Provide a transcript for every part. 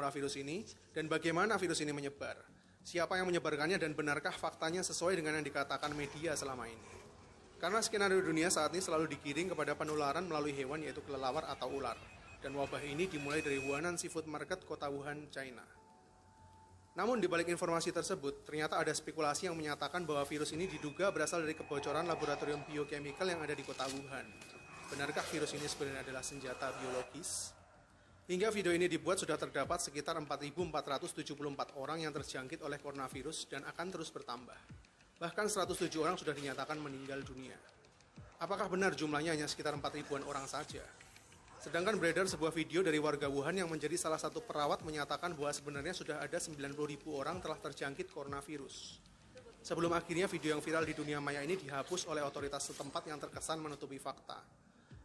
mula virus ini, dan bagaimana virus ini menyebar. Siapa yang menyebarkannya dan benarkah faktanya sesuai dengan yang dikatakan media selama ini. Karena skenario dunia saat ini selalu digiring kepada penularan melalui hewan yaitu kelelawar atau ular. Dan wabah ini dimulai dari Huanan Seafood Market, kota Wuhan, China. Namun di balik informasi tersebut, ternyata ada spekulasi yang menyatakan bahwa virus ini diduga berasal dari kebocoran laboratorium biochemical yang ada di kota Wuhan. Benarkah virus ini sebenarnya adalah senjata biologis? Hingga video ini dibuat sudah terdapat sekitar 4.474 orang yang terjangkit oleh coronavirus dan akan terus bertambah. Bahkan 107 orang sudah dinyatakan meninggal dunia. Apakah benar jumlahnya hanya sekitar 4.000-an orang saja? Sedangkan beredar sebuah video dari warga Wuhan yang menjadi salah satu perawat menyatakan bahwa sebenarnya sudah ada 90.000 orang telah terjangkit coronavirus. Sebelum akhirnya video yang viral di dunia maya ini dihapus oleh otoritas setempat yang terkesan menutupi fakta.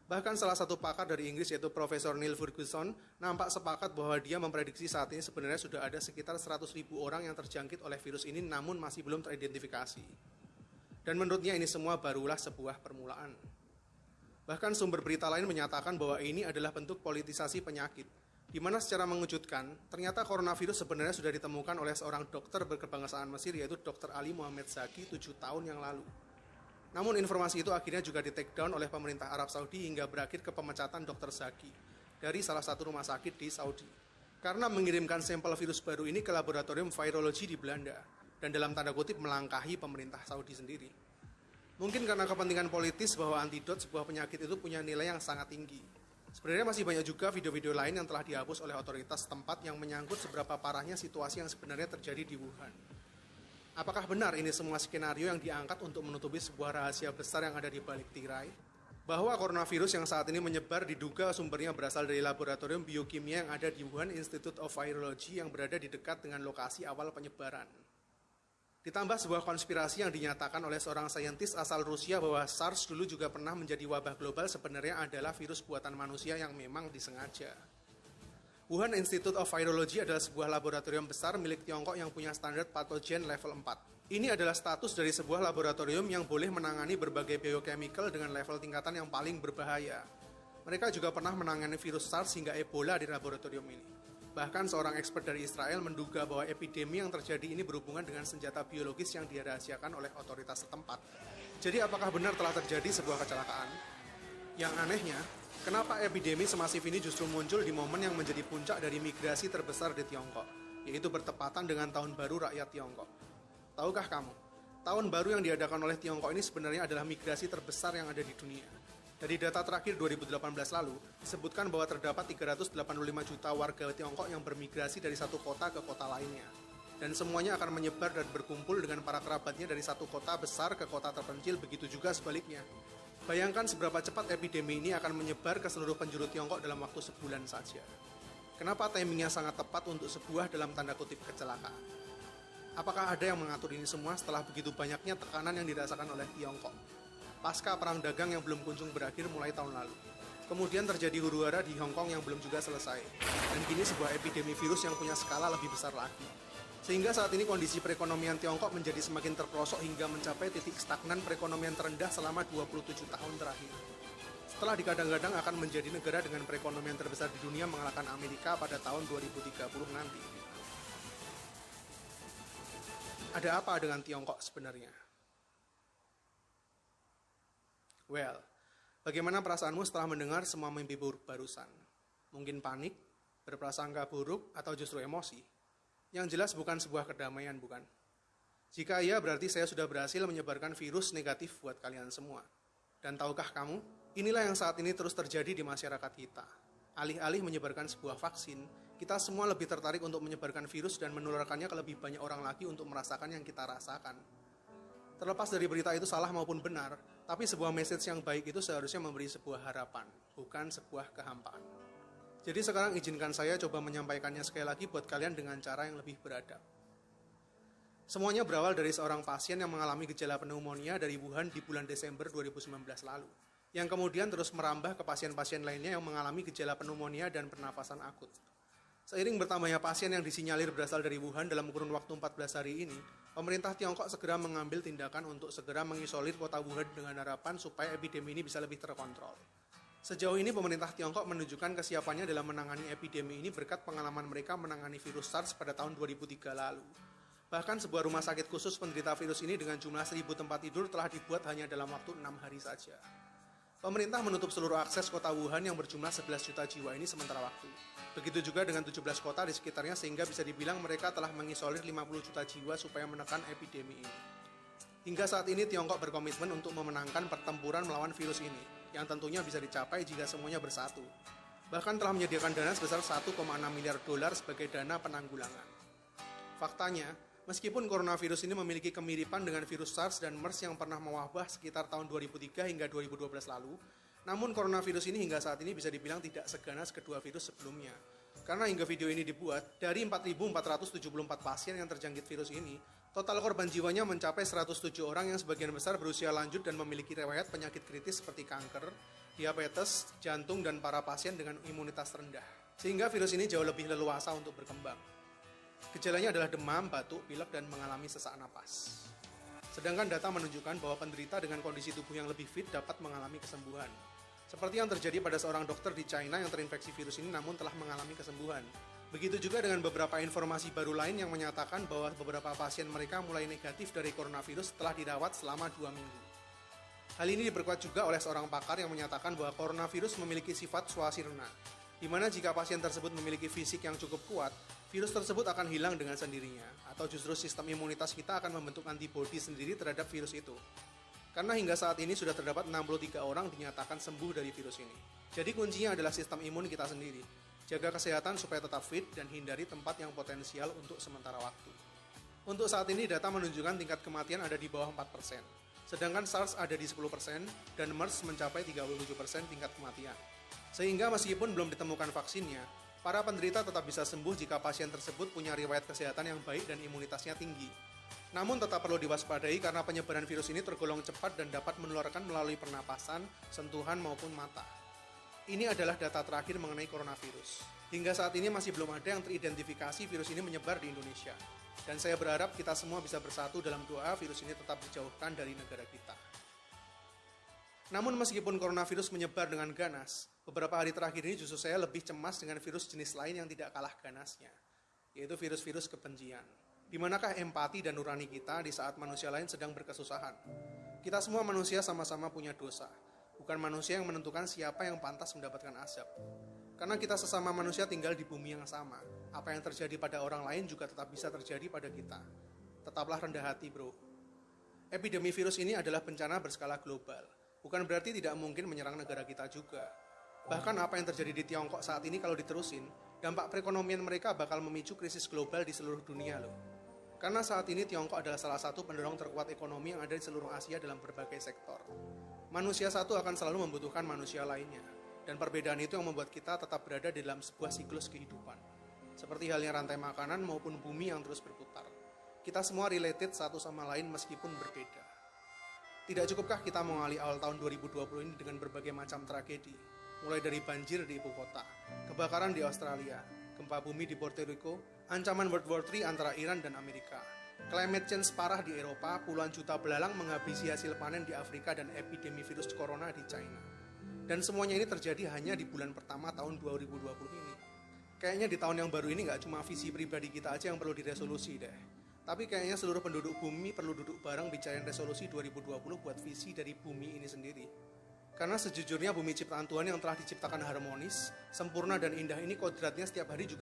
Bahkan salah satu pakar dari Inggris yaitu Profesor Neil Ferguson nampak sepakat bahwa dia memprediksi saat ini sebenarnya sudah ada sekitar 100.000 orang yang terjangkit oleh virus ini namun masih belum teridentifikasi. Dan menurutnya ini semua barulah sebuah permulaan. Bahkan sumber berita lain menyatakan bahwa ini adalah bentuk politisasi penyakit, di mana secara mengejutkan, ternyata coronavirus sebenarnya sudah ditemukan oleh seorang dokter berkebangsaan Mesir yaitu Dr. Ali Muhammad Zaki 7 tahun yang lalu. Namun informasi itu akhirnya juga di-take down oleh pemerintah Arab Saudi hingga berakhir ke pemecatan Dr. Zaki dari salah satu rumah sakit di Saudi. Karena mengirimkan sampel virus baru ini ke laboratorium virologi di Belanda dan dalam tanda kutip melangkahi pemerintah Saudi sendiri. Mungkin karena kepentingan politis bahwa antidot sebuah penyakit itu punya nilai yang sangat tinggi. Sebenarnya masih banyak juga video-video lain yang telah dihapus oleh otoritas setempat yang menyangkut seberapa parahnya situasi yang sebenarnya terjadi di Wuhan. Apakah benar ini semua skenario yang diangkat untuk menutupi sebuah rahasia besar yang ada di balik tirai? Bahwa coronavirus yang saat ini menyebar diduga sumbernya berasal dari laboratorium biokimia yang ada di Wuhan Institute of Virology yang berada di dekat dengan lokasi awal penyebaran. Ditambah sebuah konspirasi yang dinyatakan oleh seorang saintis asal Rusia bahwa SARS dulu juga pernah menjadi wabah global sebenarnya adalah virus buatan manusia yang memang disengaja. Wuhan Institute of Virology adalah sebuah laboratorium besar milik Tiongkok yang punya standar patogen level 4. Ini adalah status dari sebuah laboratorium yang boleh menangani berbagai biochemical dengan level tingkatan yang paling berbahaya. Mereka juga pernah menangani virus SARS hingga Ebola di laboratorium ini. Bahkan seorang expert dari Israel menduga bahwa epidemi yang terjadi ini berhubungan dengan senjata biologis yang dirahasiakan oleh otoritas setempat. Jadi apakah benar telah terjadi sebuah kecelakaan? Yang anehnya, kenapa epidemi semasif ini justru muncul di momen yang menjadi puncak dari migrasi terbesar di Tiongkok, yaitu bertepatan dengan Tahun Baru Rakyat Tiongkok. Tahukah kamu, Tahun Baru yang diadakan oleh Tiongkok ini sebenarnya adalah migrasi terbesar yang ada di dunia. Dari data terakhir 2018 lalu, disebutkan bahwa terdapat 385 juta warga Tiongkok yang bermigrasi dari satu kota ke kota lainnya. Dan semuanya akan menyebar dan berkumpul dengan para kerabatnya dari satu kota besar ke kota terpencil, begitu juga sebaliknya. Bayangkan seberapa cepat epidemi ini akan menyebar ke seluruh penjuru Tiongkok dalam waktu sebulan saja. Kenapa timingnya sangat tepat untuk sebuah dalam tanda kutip kecelakaan? Apakah ada yang mengatur ini semua setelah begitu banyaknya tekanan yang dirasakan oleh Tiongkok? Pasca perang dagang yang belum kunjung berakhir mulai tahun lalu. Kemudian terjadi huru-hara di Hong Kong yang belum juga selesai. Dan kini sebuah epidemi virus yang punya skala lebih besar lagi. Sehingga saat ini kondisi perekonomian Tiongkok menjadi semakin terperosok hingga mencapai titik stagnan perekonomian terendah selama 27 tahun terakhir. Setelah digadang-gadang akan menjadi negara dengan perekonomian terbesar di dunia mengalahkan Amerika pada tahun 2030 nanti. Ada apa dengan Tiongkok sebenarnya? Well, bagaimana perasaanmu setelah mendengar semua mimpi buruk barusan? Mungkin panik, berprasangka buruk, atau justru emosi? Yang jelas bukan sebuah kedamaian, bukan? Jika iya, berarti saya sudah berhasil menyebarkan virus negatif buat kalian semua. Dan tahukah kamu, inilah yang saat ini terus terjadi di masyarakat kita. Alih-alih menyebarkan sebuah vaksin, kita semua lebih tertarik untuk menyebarkan virus dan menularkannya ke lebih banyak orang lagi untuk merasakan yang kita rasakan. Terlepas dari berita itu salah maupun benar, tapi sebuah message yang baik itu seharusnya memberi sebuah harapan, bukan sebuah kehampaan. Jadi sekarang izinkan saya coba menyampaikannya sekali lagi buat kalian dengan cara yang lebih beradab. Semuanya berawal dari seorang pasien yang mengalami gejala pneumonia dari Wuhan di bulan Desember 2019 lalu, yang kemudian terus merambah ke pasien-pasien lainnya yang mengalami gejala pneumonia dan pernafasan akut. Seiring bertambahnya pasien yang disinyalir berasal dari Wuhan dalam kurun waktu 14 hari ini, pemerintah Tiongkok segera mengambil tindakan untuk segera mengisolir kota Wuhan dengan harapan supaya epidemi ini bisa lebih terkontrol. Sejauh ini pemerintah Tiongkok menunjukkan kesiapannya dalam menangani epidemi ini berkat pengalaman mereka menangani virus SARS pada tahun 2003 lalu. Bahkan sebuah rumah sakit khusus penderita virus ini dengan jumlah 1.000 tempat tidur telah dibuat hanya dalam waktu 6 hari saja. Pemerintah menutup seluruh akses kota Wuhan yang berjumlah 11 juta jiwa ini sementara waktu. Begitu juga dengan 17 kota di sekitarnya sehingga bisa dibilang mereka telah mengisolir 50 juta jiwa supaya menekan epidemi ini. Hingga saat ini Tiongkok berkomitmen untuk memenangkan pertempuran melawan virus ini, yang tentunya bisa dicapai jika semuanya bersatu. Bahkan telah menyediakan dana sebesar 1,6 miliar dolar sebagai dana penanggulangan. Faktanya, meskipun coronavirus ini memiliki kemiripan dengan virus SARS dan MERS yang pernah mewabah sekitar tahun 2003 hingga 2012 lalu, namun coronavirus ini hingga saat ini bisa dibilang tidak seganas kedua virus sebelumnya. Karena hingga video ini dibuat, dari 4.474 pasien yang terjangkit virus ini, total korban jiwanya mencapai 107 orang yang sebagian besar berusia lanjut dan memiliki riwayat penyakit kritis seperti kanker, diabetes, jantung, dan para pasien dengan imunitas rendah. Sehingga virus ini jauh lebih leluasa untuk berkembang. Gejalanya adalah demam, batuk, pilek, dan mengalami sesak napas. Sedangkan data menunjukkan bahwa penderita dengan kondisi tubuh yang lebih fit dapat mengalami kesembuhan. Seperti yang terjadi pada seorang dokter di China yang terinfeksi virus ini namun telah mengalami kesembuhan. Begitu juga dengan beberapa informasi baru lain yang menyatakan bahwa beberapa pasien mereka mulai negatif dari coronavirus setelah dirawat selama 2 minggu. Hal ini diperkuat juga oleh seorang pakar yang menyatakan bahwa coronavirus memiliki sifat swasirna, di mana jika pasien tersebut memiliki fisik yang cukup kuat, virus tersebut akan hilang dengan sendirinya, atau justru sistem imunitas kita akan membentuk antibodi sendiri terhadap virus itu. Karena hingga saat ini sudah terdapat 63 orang dinyatakan sembuh dari virus ini. Jadi kuncinya adalah sistem imun kita sendiri. Jaga kesehatan supaya tetap fit dan hindari tempat yang potensial untuk sementara waktu. Untuk saat ini data menunjukkan tingkat kematian ada di bawah 4%. Sedangkan SARS ada di 10% dan MERS mencapai 37% tingkat kematian. Sehingga meskipun belum ditemukan vaksinnya, para penderita tetap bisa sembuh jika pasien tersebut punya riwayat kesehatan yang baik dan imunitasnya tinggi. Namun tetap perlu diwaspadai karena penyebaran virus ini tergolong cepat dan dapat menularkan melalui pernapasan, sentuhan maupun mata. Ini adalah data terakhir mengenai coronavirus. Hingga saat ini masih belum ada yang teridentifikasi virus ini menyebar di Indonesia. Dan saya berharap kita semua bisa bersatu dalam doa virus ini tetap dijauhkan dari negara kita. Namun meskipun coronavirus menyebar dengan ganas, beberapa hari terakhir ini justru saya lebih cemas dengan virus jenis lain yang tidak kalah ganasnya, yaitu virus-virus kebencian. Di manakah empati dan nurani kita di saat manusia lain sedang berkesusahan? Kita semua manusia sama-sama punya dosa. Bukan manusia yang menentukan siapa yang pantas mendapatkan azab. Karena kita sesama manusia tinggal di bumi yang sama. Apa yang terjadi pada orang lain juga tetap bisa terjadi pada kita. Tetaplah rendah hati, bro. Epidemi virus ini adalah bencana berskala global. Bukan berarti tidak mungkin menyerang negara kita juga. Bahkan apa yang terjadi di Tiongkok saat ini kalau diterusin, dampak perekonomian mereka bakal memicu krisis global di seluruh dunia loh. Karena saat ini Tiongkok adalah salah satu pendorong terkuat ekonomi yang ada di seluruh Asia dalam berbagai sektor. Manusia satu akan selalu membutuhkan manusia lainnya. Dan perbedaan itu yang membuat kita tetap berada di dalam sebuah siklus kehidupan. Seperti halnya rantai makanan maupun bumi yang terus berputar. Kita semua related satu sama lain meskipun berbeda. Tidak cukupkah kita mengawali awal tahun 2020 ini dengan berbagai macam tragedi? Mulai dari banjir di ibu kota, kebakaran di Australia, gempa bumi di Puerto Rico, ancaman World War III antara Iran dan Amerika, climate change parah di Eropa, puluhan juta belalang menghabisi hasil panen di Afrika, dan epidemi virus corona di China. Dan semuanya ini terjadi hanya di bulan pertama tahun 2020 ini. Kayaknya di tahun yang baru ini gak cuma visi pribadi kita aja yang perlu diresolusi deh. Tapi kayaknya seluruh penduduk bumi perlu duduk bareng bicarain resolusi 2020 buat visi dari bumi ini sendiri. Karena sejujurnya bumi ciptaan Tuhan yang telah diciptakan harmonis, sempurna dan indah ini kodratnya setiap hari juga